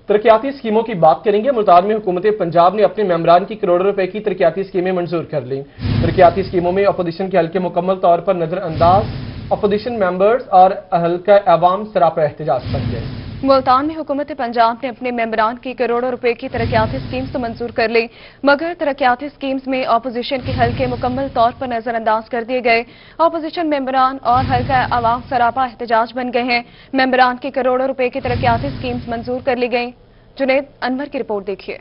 तरक्याती स्कीमों की बात करेंगे। मुल्तान में हुकूमत पंजाब ने अपने मेंबरान की करोड़ों रुपए की तरक्याती स्कीमें मंजूर कर ली। तरक्याती स्कीमों में अपोजिशन के हल्के मुकम्मल तौर पर नजरअंदाज, अपोजिशन मेंबर्स और हल्का अवाम सरापा एहतजाज कर गए। मुल्तान में हुकूमत पंजाब ने अपने मेंबरान की करोड़ों रुपए की तरक्याती स्कीम्स तो मंजूर कर ली, मगर तरक्याती स्कीम्स में अपोजिशन के हल्के मुकम्मल तौर पर नजरअंदाज कर दिए गए। अपोजिशन मेंबरान और हल्का अवाम सरापा एहतजाज बन गए हैं। मेंबरान की करोड़ों रुपए की तरक्याती स्कीम्स मंजूर कर ली गई। जुनेद अनवर की रिपोर्ट देखिए।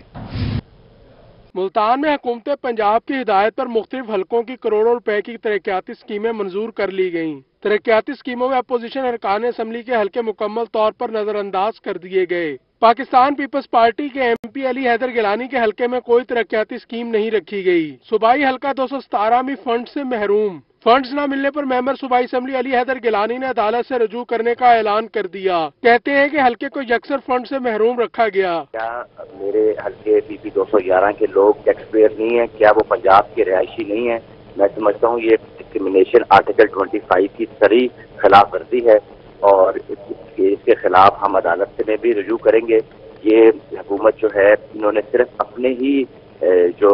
मुल्तान में हुकूमत पंजाब की हिदायत पर मुख्तलिफ हलकों की करोड़ों रुपए की तरक्याती स्कीमें मंजूर कर ली गईं। तरक्याती स्कीमों में अपोजिशन अरकान असम्बली के हल्के मुकम्मल तौर पर नजरअंदाज कर दिए गए। पाकिस्तान पीपल्स पार्टी के MP अली हैदर गिलानी के हल्के में कोई तरक्याती स्कीम नहीं रखी गई। सूबाई हल्का 217 में फंड से महरूम। फंड्स न मिलने पर मेंबर सूबाई असम्बली अली हैदर गिलानी ने अदालत से रजू करने का ऐलान कर दिया। कहते हैं कि हल्के को यकसर फंड से महरूम रखा गया। क्या मेरे हल्के PP 211 के लोग टैक्स पेयर नहीं है? क्या वो पंजाब के रिहायशी नहीं है? मैं समझता हूँ ये डिस्क्रिमिनेशन आर्टिकल 25 की सरी खिलाफ वर्जी है और इसके खिलाफ हम अदालत में भी रजू करेंगे। ये हुकूमत जो है इन्होंने सिर्फ अपने ही जो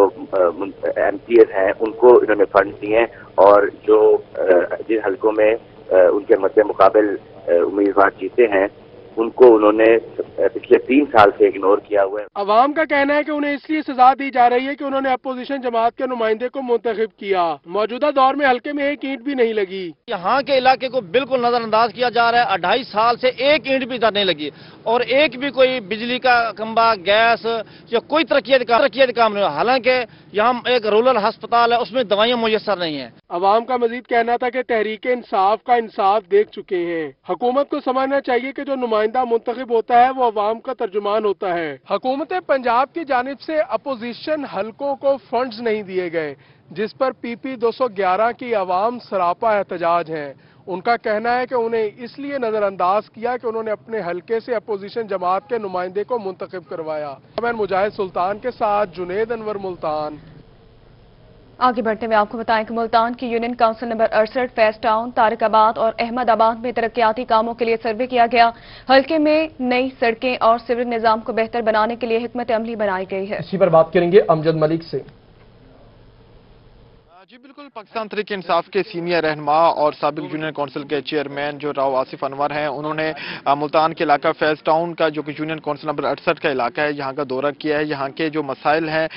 MPs हैं उनको इन्होंने फंड दिए हैं और जो जिन हलकों में उनके मद्दे मुकाबिल उम्मीदवार जीते हैं उनको उन्होंने पिछले 3 साल से इग्नोर किया हुआ है। अवाम का कहना है कि उन्हें इसलिए सजा दी जा रही है कि उन्होंने अपोजिशन जमात के नुमाइंदे को मुंतखब किया। मौजूदा दौर में हल्के में एक ईंट भी नहीं लगी। यहाँ के इलाके को बिल्कुल नजरअंदाज किया जा रहा है। 2.5 साल से एक ईंट भी नहीं लगी और एक भी कोई बिजली का खंबा, गैस या कोई तरक्की काम नहीं। हालांकि यहाँ एक रूरल अस्पताल है, उसमें दवाइयाँ मुयसर नहीं है। अवाम का मजीद कहना था कि तहरीक इंसाफ का इंसाफ देख चुके हैं। हुकूमत को समझना चाहिए कि जो नुमाइंदा मुंतखब होता है वो अवाम का तर्जुमान होता है। हुकूमत पंजाब की जानिब से अपोजिशन हलकों को फंड्स नहीं दिए गए, जिस पर PP 211 की अवाम सरापा एहतजाज है। उनका कहना है कि उन्हें इसलिए नजरअंदाज किया कि उन्होंने अपने हलके से अपोजिशन जमात के नुमाइंदे को मुंतखब करवाया। मैं मुजाहिद सुल्तान के साथ जुनेद अनवर, मुल्तान। आगे बढ़ते हुए आपको बताएं कि मुल्तान की union council number 68 Faiz town, Tariqabad और अहमदाबाद में तरक्याती कामों के लिए सर्वे किया गया। हल्के में नई सड़कें और सिविल निजाम को बेहतर बनाने के लिए हिकमत अमली बनाई गई है। इसी पर बात करेंगे अमजद मलिक से। जी बिल्कुल, पाकिस्तान तहरीक इंसाफ के सीनियर रहनुमा और साबिक यूनियन काउंसिल के चेयरमैन जो राव आसिफ अनवर हैं, उन्होंने मुल्तान के इलाका फैज टाउन का जो कि यूनियन काउंसिल नंबर 68 का इलाका है, यहाँ का दौरा किया है। यहाँ के जो मसाइल हैं,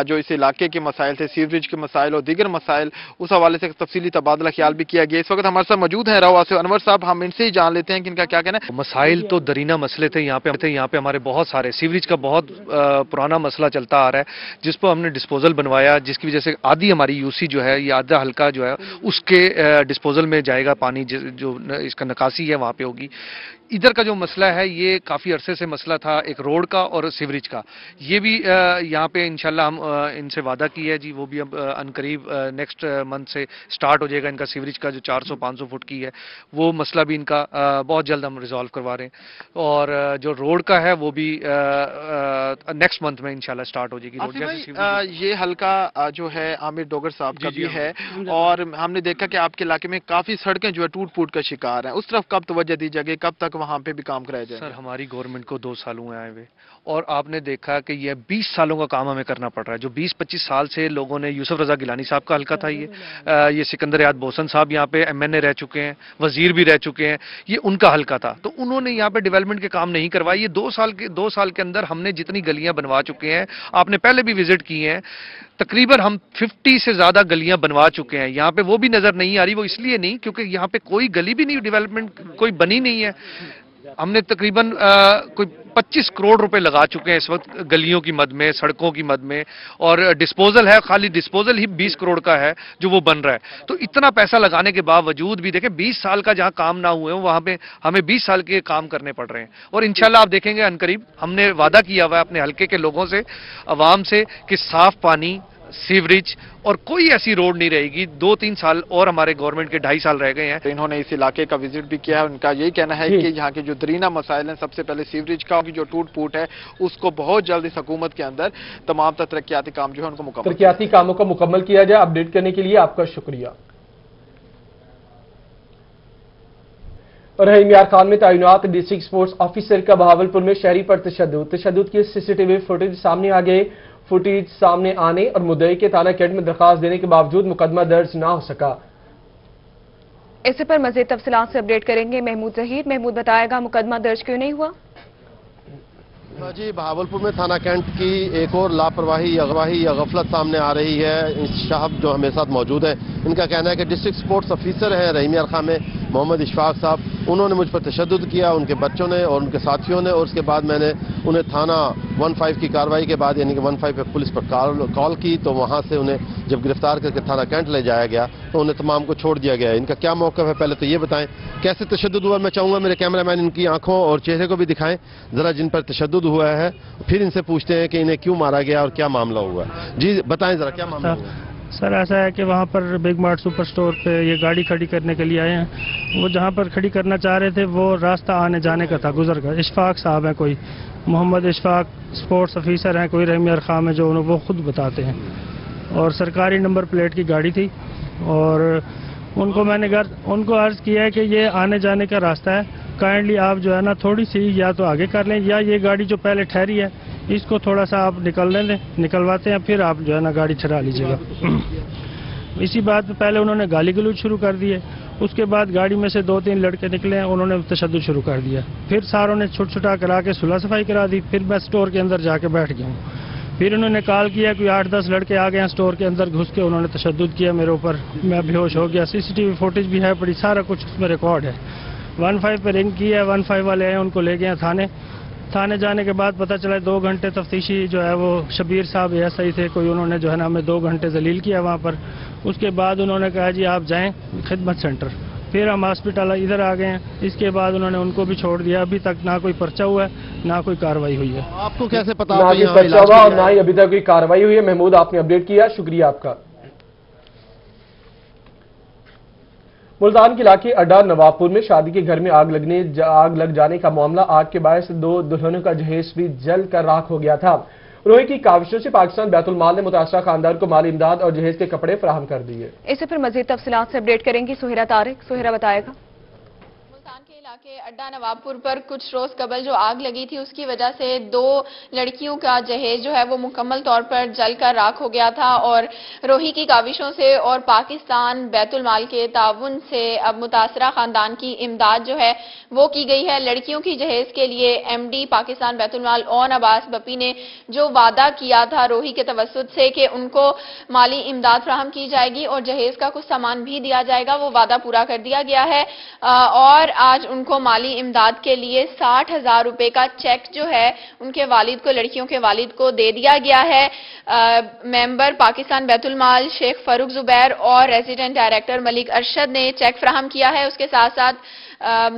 जो इस इलाके के मसाइल थे, सीवरेज के मसाइल और दीगर मसाइल, उस हवाले से तफसीली तबादला ख्याल भी किया गया। इस वक्त हमारे साथ मौजूद है राव आसिफ अनवर साहब। हम इनसे ही जान लेते हैं कि इनका क्या कहना है। मसाइल तो दरीना मसले थे यहाँ पे हमारे बहुत सारे। सीवरेज का बहुत पुराना मसला चलता आ रहा है, जिस पर हमने डिस्पोजल बनवाया, जिसकी वजह से आधी हमारी यूसी जो है, ये आधा हल्का जो है उसके डिस्पोजल में जाएगा पानी, जो इसका निकासी है वहां पे होगी। इधर का जो मसला है ये काफ़ी अरसे से मसला था, एक रोड का और सीवरेज का। ये भी यहाँ पे इंशाल्लाह हम इनसे वादा की है जी, वो भी अब अनकरीब नेक्स्ट मंथ से स्टार्ट हो जाएगा। इनका सीवरेज का जो 400-500 फुट की है वो मसला भी इनका बहुत जल्द हम रिजॉल्व करवा रहे हैं और जो रोड का है वो भी नेक्स्ट मंथ में इंशाल्लाह स्टार्ट हो जाएगी रोड। ये हल्का जो है आमिर डोगर साहब का भी है और हमने देखा कि आपके इलाके में काफ़ी सड़कें जो है टूट फूट का शिकार हैं। उस तरफ कब तवज्जो दी जाएगी, कब तक वहां पे भी काम कराया जाए? सर, हमारी गवर्नमेंट को 2 साल हुए आए हुए और आपने देखा कि ये 20 सालों का काम हमें करना पड़ रहा है। जो 20-25 साल से लोगों ने, यूसुफ रजा गिलानी साहब का हल्का था ये सिकंदर याद बोसन साहब यहाँ पे MNA रह चुके हैं, वजीर भी रह चुके हैं, ये उनका हल्का था। तो उन्होंने यहाँ पे डेवलपमेंट के काम नहीं करवाए। ये 2 साल के अंदर हमने जितनी गलियां बनवा चुके हैं, आपने पहले भी विजिट की हैं, तकरीबन हम 50 से ज्यादा गलियां बनवा चुके हैं। यहाँ पे वो भी नजर नहीं आ रही, वो इसलिए नहीं क्योंकि यहाँ पे कोई गली भी नहीं, डेवलपमेंट कोई बनी नहीं है। हमने तकरीबन कोई 25 करोड़ रुपए लगा चुके हैं इस वक्त गलियों की मद में, सड़कों की मद में, और डिस्पोजल है, खाली डिस्पोजल ही 20 करोड़ का है जो वो बन रहा है। तो इतना पैसा लगाने के बावजूद भी देखें 20 साल का जहां काम ना हुए हो वहां पे हमें 20 साल के काम करने पड़ रहे हैं। और इंशाल्लाह आप देखेंगे अनकरीब हमने वादा किया हुआ है अपने हल्के के लोगों से, अवाम से, कि साफ पानी, सीवरेज और कोई ऐसी रोड नहीं रहेगी। 2-3 साल और हमारे गवर्नमेंट के 2.5 साल रह गए हैं। इन्होंने इस इलाके का विजिट भी किया है। उनका यही कहना है कि यहाँ के जो दरीना मसाइल हैं, सबसे पहले सीवरेज का जो टूट फूट है उसको बहुत जल्द इस हुकूमत के अंदर तमाम तरक्याती काम जो है उनको मुकम्मल, तरक्याती कामों को मुकम्मल किया जाए। अपडेट करने के लिए आपका शुक्रिया। और रहीम यार खान में तैनात डिस्ट्रिक्ट स्पोर्ट्स ऑफिसर का बहावलपुर में शहरी पर तशद्दुद की सीसीटीवी फुटेज सामने आ गए। फुटेज सामने आने और मुद्दई के थाना कैंट में दरखास्त देने के बावजूद मुकदमा दर्ज ना हो सका। इसी पर मजीद तफसीलात से अपडेट करेंगे महमूद जहीर। महमूद बताएगा मुकदमा दर्ज क्यों नहीं हुआ? जी, बहावलपुर में थाना कैंट की एक और लापरवाही या गफलत सामने आ रही है। साहब जो हमारे साथ मौजूद हैं, इनका कहना है कि डिस्ट्रिक्ट स्पोर्ट्स ऑफिसर है रहीम यार खान में मोहम्मद इशफाक साहब, उन्होंने मुझ पर तशद्दुद किया, उनके बच्चों ने और उनके साथियों ने, और उसके बाद मैंने उन्हें थाना 15 की कार्रवाई के बाद यानी कि 15 पे पुलिस पर कॉल की, तो वहां से उन्हें जब गिरफ्तार करके थाना कैंट ले जाया गया तो उन्हें तमाम को छोड़ दिया गया। इनका क्या मौक़िफ़ है पहले तो ये बताएं, कैसे तशद्दुद हुआ? मैं चाहूँगा मेरे कैमरामैन इनकी आंखों और चेहरे को भी दिखाएं जरा, जिन पर तशद्दुद हुआ है, फिर इनसे पूछते हैं कि इन्हें क्यों मारा गया और क्या मामला हुआ। जी बताएं जरा, क्या मामला हुआ? सर ऐसा है कि वहाँ पर बिग मार्ट सुपर स्टोर पे ये गाड़ी खड़ी करने के लिए आए हैं। वो जहाँ पर खड़ी करना चाह रहे थे वो रास्ता आने जाने का था, गुजर का। इशफाक साहब हैं कोई, मोहम्मद इशफाक स्पोर्ट्स ऑफिसर हैं कोई रहीम यार खान में, जो वो खुद बताते हैं। और सरकारी नंबर प्लेट की गाड़ी थी और उनको मैंने उनको अर्ज़ किया है कि ये आने जाने का रास्ता है, काइंडली आप जो है ना थोड़ी सी या तो आगे कर लें, या ये गाड़ी जो पहले ठहरी है इसको थोड़ा सा आप निकलवाते हैं, फिर आप जो है ना गाड़ी ठहरा लीजिएगा। इसी बात पे पहले उन्होंने गाली गलौज शुरू कर दिए। उसके बाद गाड़ी में से 2-3 लड़के निकले हैं, उन्होंने तशद्दुद शुरू कर दिया। फिर सारों ने छुट-छुटा करा के सुलह सफाई करा दी। फिर मैं स्टोर के अंदर जाके बैठ गया हूँ। फिर उन्होंने कॉल किया, कोई 8-10 लड़के आ गए हैं स्टोर के अंदर, घुस के उन्होंने तशद्दुद किया मेरे ऊपर। मैं बेहोश हो गया। सीसीटीवी फुटेज भी है पड़ी, सारा कुछ उसमें रिकॉर्ड है। 15 पे रिंग की है, 15 वाले आए, उनको ले गए थाने जाने के बाद पता चला 2 घंटे तफ्तीशी जो है वो शबीर साहब ऐसा ही थे कोई, उन्होंने जो है ना हमें 2 घंटे जलील किया वहाँ पर। उसके बाद उन्होंने कहा जी आप जाएं खिदमत सेंटर। फिर हम हॉस्पिटल इधर आ गए हैं। इसके बाद उन्होंने उनको भी छोड़ दिया। अभी तक ना कोई पर्चा हुआ है ना कोई कार्रवाई हुई है। आपको कैसे पता? ना कोई पर्चा हुआ और ना ही अभी तक कोई कार्रवाई हुई है। महमूद आपने अपडेट किया, शुक्रिया आपका। मुल्तान के इलाके अड्डा नवाबपुर में शादी के घर में आग लग जाने का मामला, आग के बायस 2 दुल्हनों का जहेज भी जल कर राख हो गया था। रोही की काविशों से पाकिस्तान बैतुल माल ने मुतासरा खानदान को माली इमदाद और जहेज के कपड़े फराहम कर दिए। इसे फिर मजीद तफसीलात से अपडेट करेंगी सुहेरा तारिक। सुहेरा बताएगा। मुल्तान के इलाके अड्डा नवाबपुर पर कुछ रोज कबल जो आग लगी थी उसकी वजह से 2 लड़कियों का जहेज जो है वो मुकम्मल तौर पर जलकर राख हो गया था और रोही की काविशों से और पाकिस्तान बैतुल माल के ताउन से अब मुतासरा खानदान की इमदाद जो है वो की गई है। लड़कियों की जहेज के लिए एमडी पाकिस्तान बैतुल माल ओन अब्बास बप्पी ने जो वादा किया था रोही के तवस्सुत से कि उनको माली इमदाद फराहम की जाएगी और जहेज का कुछ सामान भी दिया जाएगा, वो वादा पूरा कर दिया गया है। और आज उनको माली इमदाद के लिए 60,000 रुपए का चेक जो है उनके वालिद को, लड़कियों के वालिद को दे दिया गया है। मेंबर पाकिस्तान बैतुल माल शेख फरूक जुबैर और रेजिडेंट डायरेक्टर मलिक अरशद ने चेक फराहम किया है। उसके साथ साथ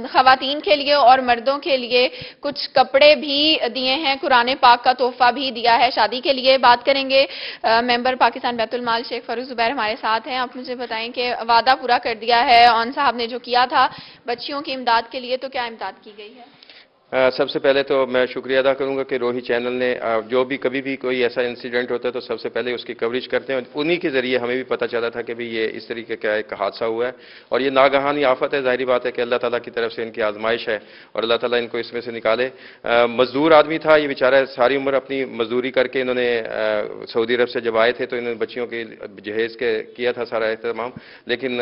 खवातीन के लिए और मर्दों के लिए कुछ कपड़े भी दिए हैं, कुरान पाक का तोहफा भी दिया है शादी के लिए। बात करेंगे मेंबर पाकिस्तान बैतुल माल शेख फरूक जुबैर हमारे साथ हैं। आप मुझे बताएं कि वादा पूरा कर दिया है ऑन साहब ने जो किया था बच्चियों की इमदाद के लिए, तो क्या इमदाद की गई है? सबसे पहले तो मैं शुक्रिया अदा करूंगा कि रोही चैनल ने जो भी कभी भी कोई ऐसा इंसिडेंट होता है तो सबसे पहले उसकी कवरेज करते हैं। उन्हीं के जरिए हमें भी पता चला था कि भी ये इस तरीके का एक हादसा हुआ है और ये नागहानी आफत है। जाहिर बात है कि अल्लाह ताला की तरफ से इनकी आजमाइश है और अल्लाह ताला इनको इसमें से निकाले। मजदूर आदमी था ये बेचारा, सारी उम्र अपनी मजदूरी करके इन्होंने सऊदी अरब से जब आए थे तो इन्होंने बच्चियों के जहेज के किया था सारा एहतमाम, लेकिन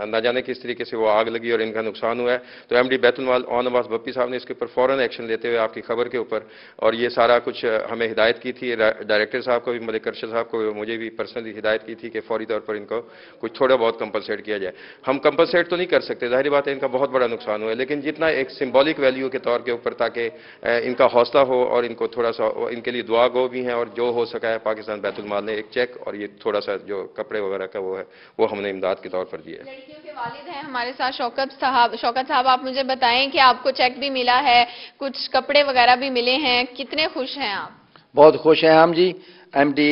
न जाने किस तरीके से वो आग लगी और इनका नुकसान हुआ है। तो एमडी बैतुल माल ओन अब्बास बप्पी साहब ने इसके ऊपर फौरन एक्शन लेते हुए आपकी खबर के ऊपर और ये सारा कुछ हमें हिदायत की थी, डायरेक्टर साहब को भी, मलिक अरशद साहब को, मुझे भी पर्सनली हिदायत की थी कि फौरी तौर पर इनको कुछ थोड़ा बहुत कंपलसेट किया जाए। हम कंपलसेट तो नहीं कर सकते, जाहिर बात है इनका बहुत बड़ा नुकसान हुआ है, लेकिन जितना एक सिंबॉलिक वैल्यू के तौर के ऊपर ताकि इनका हौसला हो और इनको थोड़ा सा इनके लिए दुआ गो भी हैं और जो हो सका है पाकिस्तान बैतुल माल ने एक चेक और ये थोड़ा सा जो कपड़े वगैरह का वो है वो हमने इमदाद के तौर पर दिया है। लड़कियों के वालिद हैं हमारे साथ शौकत साहब, आप मुझे बताएं कि आपको चेक भी मिला है, कुछ कपड़े वगैरह भी मिले हैं, कितने खुश हैं आप? बहुत खुश हैं हम जी। एमडी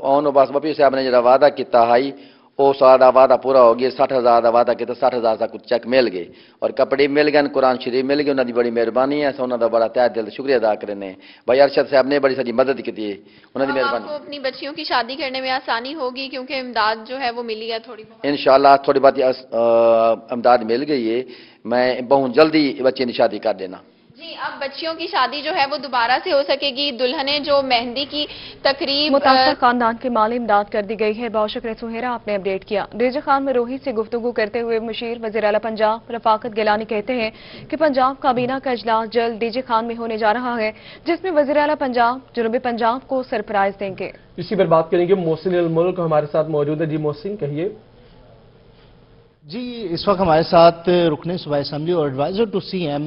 ओन अब्बास बप्पी साहब ने जरा वादा किया है وہ सारा वादा पूरा हो गया 60,000 का वादा किया 60,000 का कुछ चेक मिल गए और कपड़े मिल गए कुरान शरीफ मिल गए उन्होंने बड़ी मेहरबानी है उन्होंने बड़ा तहे दिल शुक्रिया अदा करने भाई अरशद साहब ने बड़ी सारी मदद की है उन्होंने मेहरबानी आपको अपनी बच्चियों की शादी करने में आसानी होगी क्योंकि इमदाद जो है वो मिली है थोड़ी बहुत इंशाल्लाह थोड़ी बहुत इमदाद मिल गई है मैं बहुत जल्दी बच्चे की शादी कर देना जी अब बच्चियों की शादी जो है वो दोबारा से हो सकेगी दुल्हने जो मेहंदी की तकरीब मुतासर खानदान के माली इमदाद कर दी गई है। बहुत शुक्रिया सुहेरा आपने अपडेट किया। डीजे खान में रोही से गुफ्तगू करते हुए मुशीर वज़ीर आला पंजाब रफाकत गिलानी कहते हैं कि पंजाब काबीना का इजलास जल्द डीजे खान में होने जा रहा है जिसमें वज़ीर आला पंजाब जुनूबी पंजाब को सरप्राइज देंगे। इसी पर बात करेंगे मोहसिन अल मुल्क हमारे साथ मौजूद है। जी मोहसिन कहिए। जी इस वक्त हमारे साथ रुकने सूबाई असेंबली और एडवाइजर टू सीएम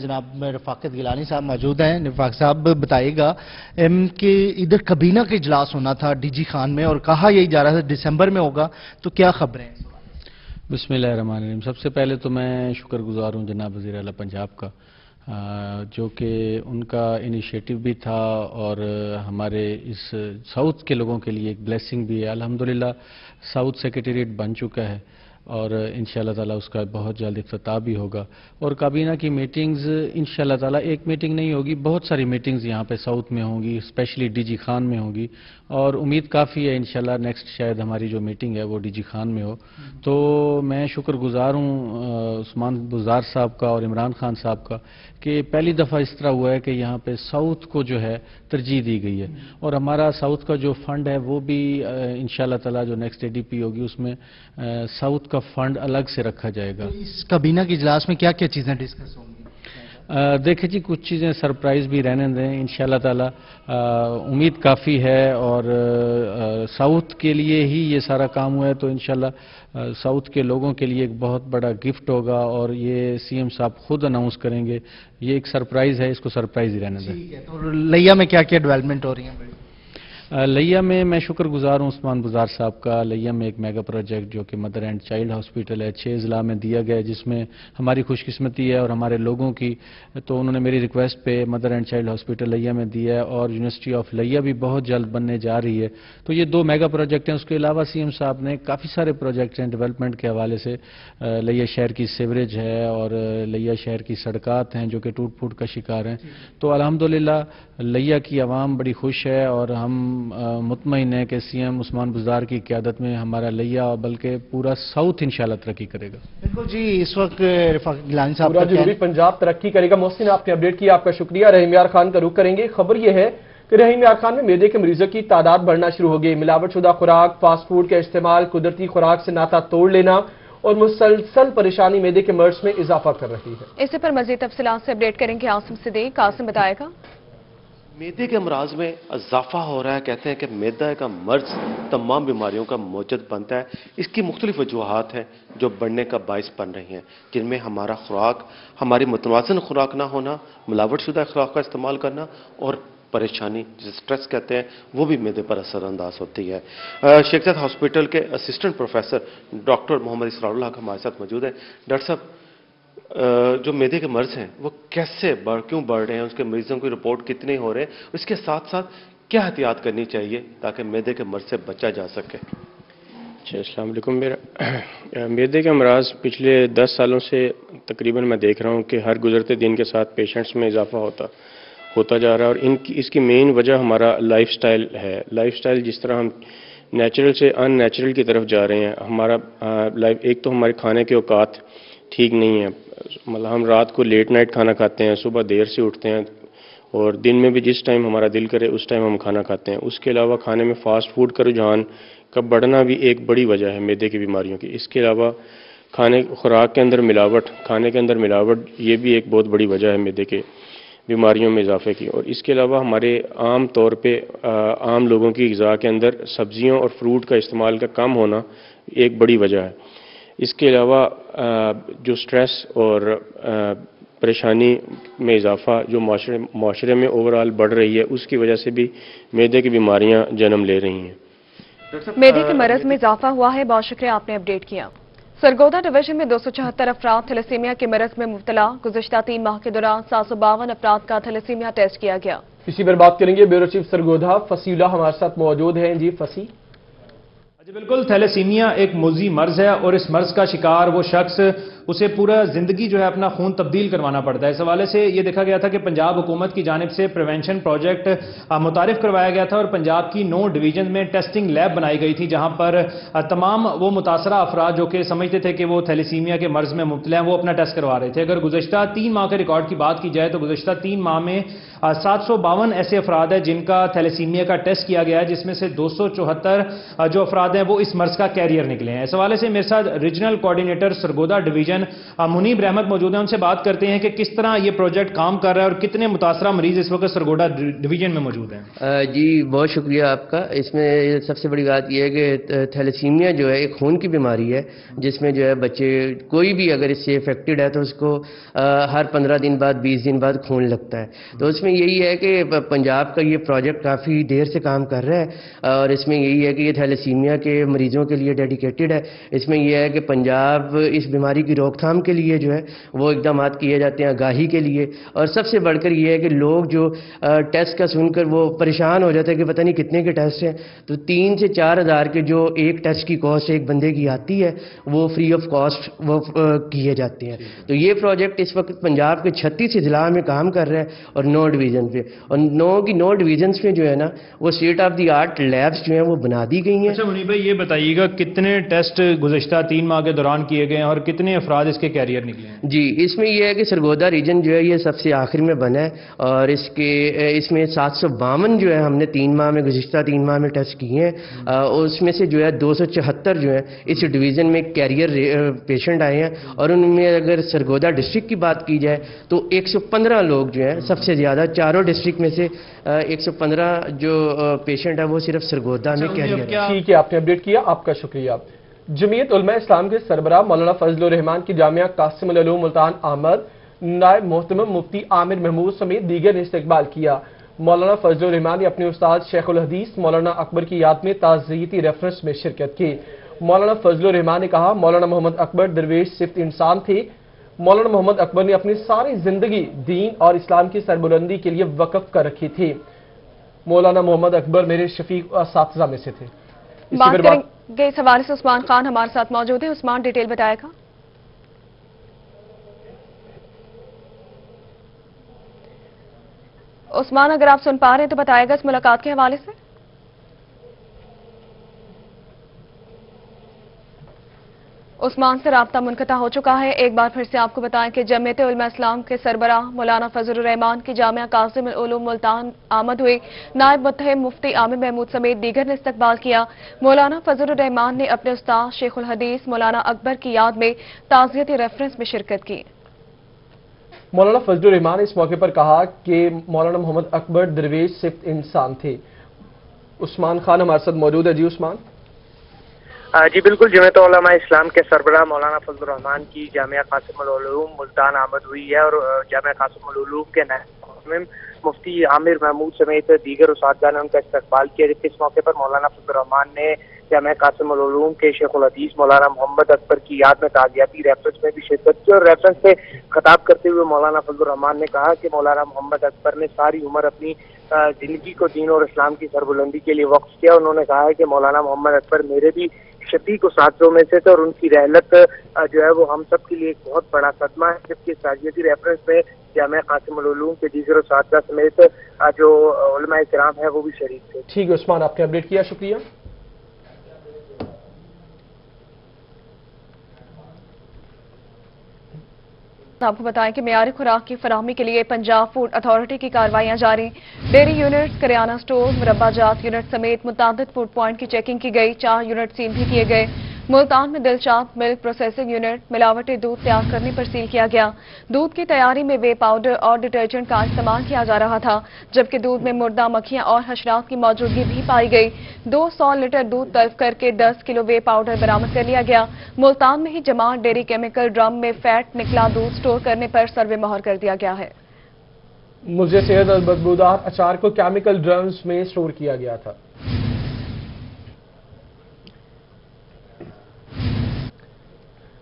जनाब रफाकत गिलानी साहब मौजूद हैं। रफाक साहब बताइएगा कि इधर काबीना का इजलास होना था डीजी खान में और कहा यही जा रहा था दिसंबर में होगा तो क्या खबरें हैं? बिस्मिल्लाहिर्रहमानिर्रहीम। सबसे पहले तो मैं शुक्रगुजार हूँ जनाब वज़ीर आला पंजाब का जो कि उनका इनिशिएटिव भी था और हमारे इस साउथ के लोगों के लिए एक ब्लेसिंग भी है। अल्हम्दुलिल्लाह साउथ सेक्रेटेरिएट बन चुका है और इंशाअल्लाह ताला उसका बहुत जल्द इफ्तिताह भी होगा और काबीना की मीटिंग्स इंशाअल्लाह ताला एक मीटिंग नहीं होगी बहुत सारी मीटिंग्स यहाँ पे साउथ में होंगी स्पेशली डीजी खान में होगी और उम्मीद काफ़ी है इंशाअल्लाह नेक्स्ट शायद हमारी जो मीटिंग है वो डीजी खान में हो। तो मैं शुक्रगुजार हूँ उस्मान बुज़दार साहब का और इमरान खान साहब का कि पहली दफ़ा इस तरह हुआ है कि यहाँ पे साउथ को जो है तरजीह दी गई है और हमारा साउथ का जो फंड है वो भी इंशाअल्लाह ताला जो नेक्स्ट एडीपी होगी उसमें साउथ का फंड अलग से रखा जाएगा। इस काबीना के इजलास में क्या क्या चीज़ें डिस्कस होंगी? देखिए जी कुछ चीज़ें सरप्राइज़ भी रहने दें इंशाअल्लाह ताला उम्मीद काफ़ी है और साउथ के लिए ही ये सारा काम हुआ है तो इंशाअल्लाह साउथ के लोगों के लिए एक बहुत बड़ा गिफ्ट होगा और ये सीएम साहब खुद अनाउंस करेंगे। ये एक सरप्राइज़ है इसको सरप्राइज़ ही रहने दें। ठीक है तो लिया में क्या क्या डेवलपमेंट हो रही है? लिया में मैं शुक्रगुजार हूँ उस्मान बुज़दार साहब का। लिया में एक मेगा प्रोजेक्ट जो कि मदर एंड चाइल्ड हॉस्पिटल है 6 ज़िला में दिया गया है जिसमें हमारी खुशकिस्मती है और हमारे लोगों की तो उन्होंने मेरी रिक्वेस्ट पे मदर एंड चाइल्ड हॉस्पिटल लिया में दिया है और यूनिवर्सिटी ऑफ लिया भी बहुत जल्द बनने जा रही है। तो ये 2 मेगा प्रोजेक्ट हैं। उसके अलावा सीएम साहब ने काफ़ी सारे प्रोजेक्ट हैं डेवलपमेंट के हवाले से। लिया शहर की सीवरेज है और लिया शहर की सड़कात हैं जो कि टूट फूट का शिकार हैं। तो अल्हम्दुलिल्लाह लिया की आवाम बड़ी खुश है और हम मुतमईन है कि सीएम उस्मान बुज़दार की क़यादत में हमारा लिया बल्कि पूरा साउथ इंशाअल्लाह तरक्की करेगा। बिल्कुल जी इस वक्त रफाकत गिलानी साहब पूरा जनूबी पंजाब तरक्की करेगा। मोहसिन आपने अपडेट किया आपका शुक्रिया। रहीम यार खान का रुख करेंगे। खबर यह है कि रहीम यार खान में मैदे के मरीजों की तादाद बढ़ना शुरू हो गई। मिलावटशुदा खुराक फास्ट फूड का इस्तेमाल कुदरती खुराक से नाता तोड़ लेना और मुसलसल परेशानी मैदे के मर्ज में इजाफा कर रही है। इसी पर मजीद तफसीलात से अपडेट करेंगे आसिम सिद्दीक। आसिम बताएगा। मैदे के अमराज में इजाफा हो रहा है। कहते हैं कि मैदा का मर्ज तमाम बीमारियों का मौजद बनता है। इसकी मुख्तलिफ वजूहात हैं जो बढ़ने का बायस बन रही हैं जिनमें हमारा खुराक हमारी मुतवाज़न खुराक ना होना मिलावटशुदा खुराक का इस्तेमाल करना और परेशानी जिसे स्ट्रेस कहते हैं वो भी मैदे पर असरअंदाज होती है। शेख ज़ायद हॉस्पिटल के assistant professor doctor Mohammad Israrul हक हमारे साथ मौजूद हैं। डॉक्टर साहब जो मैदे के मर्ज हैं वो कैसे क्यों बढ़ रहे हैं उसके मरीजों की रिपोर्ट कितने हो रहे हैं उसके साथ साथ क्या एहतियात करनी चाहिए ताकि मैदे के मर्ज से बचा जा सके? जी अस्सलाम वालेकुम। मेरा मैदे के अमराज पिछले 10 सालों से तकरीबन मैं देख रहा हूँ कि हर गुजरते दिन के साथ पेशेंट्स में इजाफा होता जा रहा है और इसकी मेन वजह हमारा लाइफस्टाइल है। लाइफस्टाइल जिस तरह हम नेचुरल से अननेचुरल की तरफ जा रहे हैं हमारा एक तो हमारे खाने के औकात ठीक नहीं है। मतलब हम रात को लेट नाइट खाना खाते हैं सुबह देर से उठते हैं और दिन में भी जिस टाइम हमारा दिल करे उस टाइम हम खाना खाते हैं। उसके अलावा खाने में फास्ट फूड का रुझान का बढ़ना भी एक बड़ी वजह है मैदे की बीमारियों की। इसके अलावा खुराक के अंदर मिलावट खाने के अंदर मिलावट ये भी एक बहुत बड़ी वजह है मैदे के बीमारियों में इजाफे की। और इसके अलावा हमारे आम तौर पे आम लोगों की ग़िज़ा के अंदर सब्जियों और फ्रूट का इस्तेमाल का कम होना एक बड़ी वजह है। इसके अलावा जो स्ट्रेस और परेशानी में इजाफा जो माशरे में ओवरऑल बढ़ रही है उसकी वजह से भी मैदे की बीमारियां जन्म ले रही हैं। मैदे के मरज में इजाफा हुआ है। बहुत शुक्रिया आपने अपडेट किया। सरगोदा डिवीजन में 274 अफराद थैलेसीमिया के मरज में मुब्तला। गुज़िश्ता 3 माह के दौरान 752 अफराद का थैलेसीमिया टेस्ट किया गया। इसी पर बात करेंगे ब्यूरो चीफ सरगोदा फसीउल्लाह हमारे साथ मौजूद हैं। जी फसी। جی بالکل، تھیلیسیمیا ایک موذی مرض ہے اور اس مرض کا شکار وہ شخص اسے پورا زندگی جو ہے اپنا خون تبدیل کروانا پڑتا ہے۔ اس حوالے سے یہ دیکھا گیا تھا کہ پنجاب حکومت کی جانب سے پریونشن پروجیکٹ متعارف کروایا گیا تھا اور پنجاب کی 9 ڈویژن میں ٹیسٹنگ لیب بنائی گئی تھی، جہاں پر تمام وہ متاثرہ افراد جو کہ سمجھتے تھے کہ وہ تھیلیسیمیا کے مرض میں مبتلا ہیں وہ اپنا ٹیسٹ کروا رہے تھے۔ اگر گزشتہ 3 ماہ کے ریکارڈ کی بات کی جائے تو گزشتہ 3 ماہ میں 752 ایسے افراد ہیں جن کا تھیلیسیمیا کا ٹیسٹ کیا گیا ہے، جس میں سے 274 جو افراد ہیں وہ اس مرض کا کیریئر نکلے ہیں۔ اس حوالے سے میرے ساتھ ریجنل کوارڈینیٹر سرگودا ڈویژن منیب احمد موجود ہیں، ان سے بات کرتے ہیں کہ کس طرح یہ پروجیکٹ کام کر رہا ہے اور کتنے متاثرہ مریض اس وقت سرگودا ڈویژن میں موجود ہیں۔ جی بہت شکریہ آپ کا۔ اس میں سب سے بڑی بات یہ ہے کہ تھیلیسیمیا جو ہے ایک خون کی بیماری ہے، جس میں جو ہے بچے کوئی بھی اگر اس سے افیکٹڈ ہے تو اس کو ہر 15 دن بعد 20 دن بعد خون لگتا ہے۔ تو اس میں یہی ہے کہ پنجاب کا یہ پروجیکٹ کافی دیر سے کام کر رہا ہے اور اس میں یہی ہے کہ یہ تھیلیسیمیا کے مریضوں کے لیے ڈیڈیکیٹڈ ہے۔ اس میں یہ ہے کہ پنجاب اس بیماری کی روک تھام کے لیے جو ہے وہ اقدامات کیے جاتے ہیں، آگاہی کے لیے، اور سب سے بڑھ کر یہ ہے کہ لوگ جو ٹیسٹ کا سن کر وہ پریشان ہو جاتے ہیں کہ پتہ نہیں کتنے کے ٹیسٹ ہیں، تو 3 سے 4 ہزار کے جو ایک ٹیسٹ کی کاسٹ ایک بندے کی آتی ہے وہ فری آف کاسٹ وہ کیے جاتے ہیں۔ تو یہ پروجیکٹ اس وقت پنجاب کے 36 اضلاع میں کام کر رہا ہے اور 9 ڈویژن پہ، اور 9 ڈویژنس میں جو ہے نا وہ state of the art labs جو ہیں وہ بنا دی گئی ہیں۔ اچھا منیب بھائی یہ بتائیے گا کتنے ٹیسٹ گزشتہ 3 ماہ کے دوران کیے گئے ہیں اور کتنے افراد اس کے کیریئر نکلے ہیں؟ جی اس میں یہ ہے کہ سرگودا ریجن جو ہے یہ سب سے آخر میں بنا ہے اور اس میں 752 جو ہے ہم نے 3 ماہ میں گزشتہ 3 ماہ میں ٹیسٹ کیے ہیں، اس میں سے جو ہے 274 جو ہے اس ڈویژن میں کیریئر پیشنٹ آئے ہیں، اور ان میں اگر سرگودا ڈسٹرکٹ کی بات کی جائے تو 115 لوگ جو ہیں سب سے زیادہ چاروں ڈسٹرکٹ میں سے 115 جو پیشنٹ ہے وہ صرف سرگودا میں کیریئر ہے۔ ٹھیک ہے، آپ نے اپڈیٹ کیا، آپ کا شکریہ۔ جمعیت علماء اسلام کے سربراہ مولانا فضل الرحمان کی جامعہ قاسم العلوم ملتان آمد نائب محترم مفتی عامر محمود سمیت دیگر نے استقبال کیا۔ مولانا فضل الرحمان نے اپنے استاد شیخ الحدیث مولانا اکبر کی یاد میں تعزیتی ریفرنس میں شرکت کی۔ مولانا فضل الرحمان نے کہا مولانا محمد اکبر درویش صفت انسان تھے۔ مولانا محمد اکبر نے اپنی ساری زندگی دین اور اسلام کی سربلندی کے لیے وقف کر رکھی تھی۔ مولانا محمد اکبر میرے شفیق اساتذہ میں سے تھے۔ بات کریں گے اس حوالے سے عثمان خان ہمارے ساتھ موجود ہیں۔ عثمان ڈیٹیل بتائے گا۔ عثمان اگر آپ سن پا رہے ہیں تو بتائے گا اس ملاقات کے حوالے سے۔ عثمان سے رابطہ منقطع ہو چکا ہے۔ ایک بار پھر سے آپ کو بتائیں کہ جمعیت علماء اسلام کے سربراہ مولانا فضل الرحمان کی جامعہ قاسم العلوم ملتان آمد ہوئی۔ نائب متهم مفتی عامر محمود سمیت دیگر نے استقبال کیا۔ مولانا فضل الرحمان نے اپنے استاد شیخ الحدیث مولانا اکبر کی یاد میں تعزیتی ریفرنس میں شرکت کی۔ مولانا فضل الرحمان نے اس موقع پر کہا کہ مولانا محمد اکبر درویش صفت انسان تھے۔ عثمان خان ہمارے ساتھ موجود ہے۔ جی عثمان۔ جی بالکل، جمعیت علماء اسلام کے سربراہ مولانا فضل الرحمان کی جامعہ قاسم العلوم ملتان آمد ہوئی ہے اور جامعہ قاسم العلوم کے نائب مفتی عامر محمود سمیت دیگر اساتذہ نے ان کا استقبال کیا، جبکہ اس موقع پر مولانا فضل الرحمان نے جامعہ قاسم العلوم کے شیخ الحدیث مولانا محمد اکبر کی یاد میں تعزیتی ریفرنس میں بھی شرکت کی، اور ریفرنس سے خطاب کرتے ہوئے مولانا فضل الرحمان نے کہا کہ مولانا محمد اکبر نے ساری عمر اپنی زندگی کو دین اور اسلام کی سربلندی کے لیے وقف کیا۔ انہوں نے کہا ہے کہ مولانا محمد اکبر میرے بھی شفیق اساتذوں میں سے تھے اور ان کی رحلت جو ہے وہ ہم سب کے لیے ایک بہت بڑا صدمہ ہے، جبکہ تعزیتی ریفرنس میں جامعہ قاسم العلوم کے دیگر اساتذہ سمیت جو علماء کرام ہیں وہ بھی شریک تھے۔ ٹھیک ہے عثمان، آپ نے اپڈیٹ کیا، شکریہ۔ آپ کو بتائیں کہ معیاری خوراک کی فراہمی کے لیے پنجاب فوڈ اتھارٹی کی کارروائیاں جاری۔ ڈیری یونٹس، کریانہ سٹور، مربع جات یونٹ سمیت متعدد فوڈ پوائنٹ کی چیکنگ کی گئی۔ 4 یونٹ سیل بھی کیے گئے۔ ملتان میں دلشاد ملک پروسیسنگ یونٹ ملاوٹی دودھ تیار کرنے پر سیل کیا گیا۔ دودھ کی تیاری میں وے پاؤڈر اور ڈٹرجنٹ کا استعمال کیا جا رہا تھا، جبکہ دودھ میں مردہ مکھیاں اور حشرات کی موجودگی بھی پائی گئی۔ 200 لیٹر دودھ تلف کر کے 10 کلو وے پاؤڈر برآمد کر لیا گیا۔ ملتان میں ہی جماعت ڈیری کیمیکل ڈرم میں فیٹ نکلا دودھ سٹور کرنے پر سروے مہر کر دیا گیا ہے۔ مضر صحت اور بدبودار اچار کو کیمیکل ڈرمز میں سٹور کیا گیا تھا۔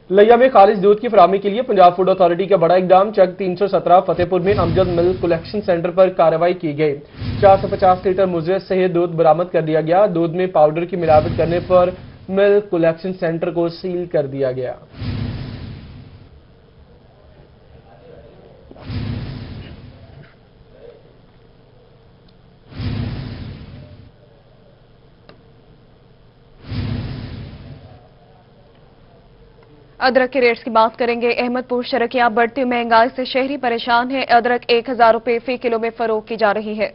لیا میں خالص دودھ کی فراہمی کے لیے پنجاب فوڈ اتھارٹی کا بڑا اقدام۔ چک 317 فتح پور میں امجد ملک کلیکشن سینٹر پر کارروائی کی گئی۔ 450 لیٹر مضر صحت دودھ برآمد کر دیا گیا۔ دودھ میں پاؤڈر کی ملاوٹ کرنے پر मिल्क कलेक्शन सेंटर को सील कर दिया गया। अदरक के रेट्स की बात करेंगे। अहमदपुर शरकिया बढ़ती महंगाई से शहरी परेशान है। अदरक 1000 रुपए फी किलो में फरोख्त की जा रही है।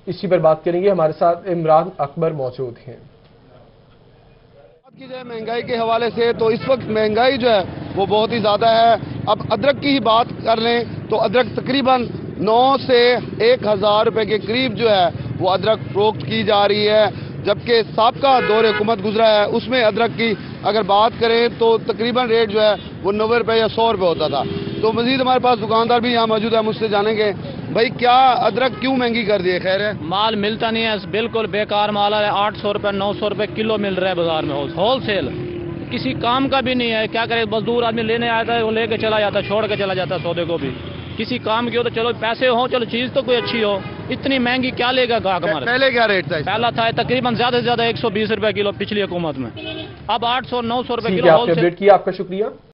इसी पर बात करेंगे, हमारे साथ इमरान अकबर मौजूद हैं। बात की जाए महंगाई के हवाले से तो इस वक्त महंगाई जो है वो बहुत ही ज्यादा है। अब अदरक की ही बात कर लें तो अदरक तकरीबन 9 से 1000 रुपए के करीब जो है वो अदरक फरोख्त की जा रही है, जबकि साबका दौर हुकूमत गुजरा है उसमें अदरक की अगर बात करें तो तकरीबन रेट जो है वो 90 रुपए या 100 रुपए होता था। तो मजीद हमारे पास दुकानदार भी यहाँ मौजूद है, मुझसे जानेंगे भाई क्या अदरक क्यों महंगी कर दी है। खैर है, माल मिलता नहीं है, बिल्कुल बेकार माल है। 800 रुपए 900 रुपए किलो मिल रहा है बाजार में, होल सेल, किसी काम का भी नहीं है। क्या करे, मजदूर आदमी लेने आता है, वो लेके चला जाता है, छोड़ के चला जाता है सौदे को भी। किसी काम की हो तो चलो पैसे हो, चलो चीज तो कोई अच्छी हो, इतनी महंगी क्या लेगा गाहक हमारा। पहले क्या रेट था? पहला था तकरीबन ज्यादा से ज्यादा 120 रुपए किलो पिछली हुकूमत में, अब 800 900 रुपए ठीक किलो है, आपने अपडेट किया, आपका शुक्रिया।